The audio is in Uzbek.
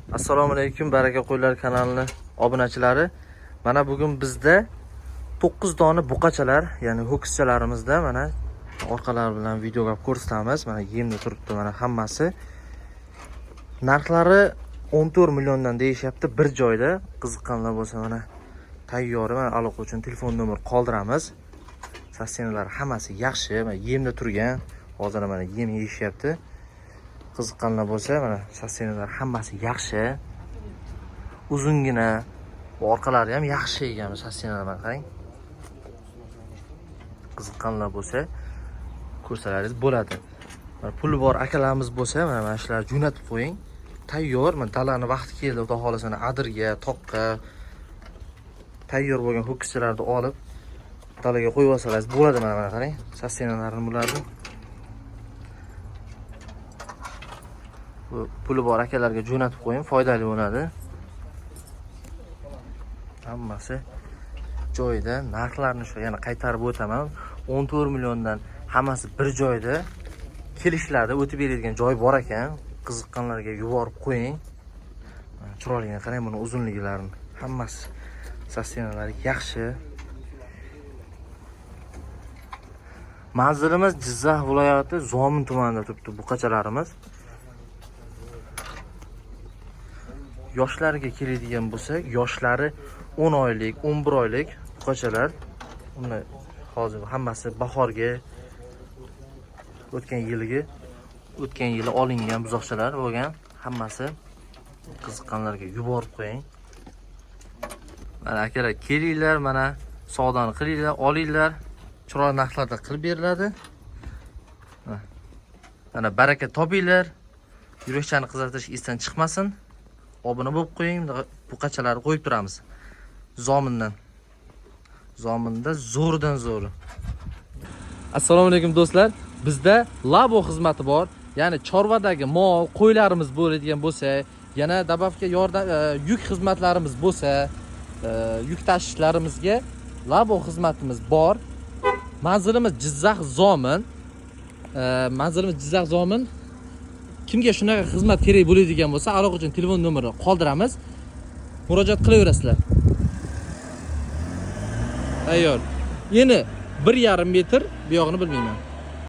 Assalomu alaykum, baraka qo'ylar kanalining obunachilari. Mana bugun bizda 9 dona buqachalar, ya'ni ho'kizchalarimizda mana orqalari bilan videoga ko'rsatamiz. Mana yemda turibdi, mana hammasi. Narxlari 14 milliondan deyishyapti bir joyda. Qiziqqanlar bo'lsa mana tayyor, mana aloqa uchun telefon nomer qoldiramiz. Sassenalar hammasi yaxshi, mana yemda turgan. Hozir mana yem yeyishyapti. Qiziqqanlar bo'lsa mana sassenalar hammasi yaxshi. Uzungina, orqalari ham yaxshi ekan sassenalar, qarang. Qiziqqanlar bo'lsa ko'rsalaringiz bo'ladi. Mana puli bor akalarimiz bo'lsa mana shular jo'natib qo'ying. Tayyor, mana dalani vaqti keldi, xudo xolasa adirga, toqqa tayyor bo'lgan ho'kizchalarni olib dalaga qo'yib olsangiz bo'ladi. Mana qarang, sassenalarni bularni. Puli bor akalarga jo'natib qo'ying, foydali bo'ladi. Hammasi joyida. Narxlarni shu yana qaytarib o'taman. 14 milliondan hammasi bir joyda. Kelishlarda o'tib beradigan joy bor ekan. Qiziqqanlarga yuborib qo'ying. Chiroyligini qarang, buni uzunliklarini. Hammasi sassenalari yaxshi. Manzilimiz Jizzax viloyati Zomin tumanida turibdi buqachalarimiz. Yoshlarga keladigan bo'lsak, yoshlari 10 oylik, 11 oylik buqachalar. Uni hozir hammasi bahorga, o'tgan yili olingan buzoqchalar bo'lgan. Hammasi qiziqqanlarga yuborib qo'ying. Mana akalar kelinglar, mana savdoni qilinglar, olinglar. Chiroyli narxlarda qilib beriladi. Mana baraka topinglar. Yurakchani qizartirish esdan chiqmasin. Obuna bo'lib qo'ying, buqachalarni qo'yib turamiz. Zominda zo'rdan zo'r. Assalomu alaykum do'stlar. Bizda labo xizmati bor. Ya'ni chorvadagi mol, qo'ylarimiz bo'ladigan bo'lsa, yana dabavka yordam yuk xizmatlarimiz bo'lsa, yuk tashishlarimizga labo xizmatimiz bor. Manzilimiz Jizzax Zomin. Kimga shunaqa xizmat kerak bo'ladigan bo'lsa, aloqa uchun telefon nomerini qoldiramiz. Murojaat qilaverasizlar. Tayyor. Yeni 1,5 metr, bu yog'ini bilmayman.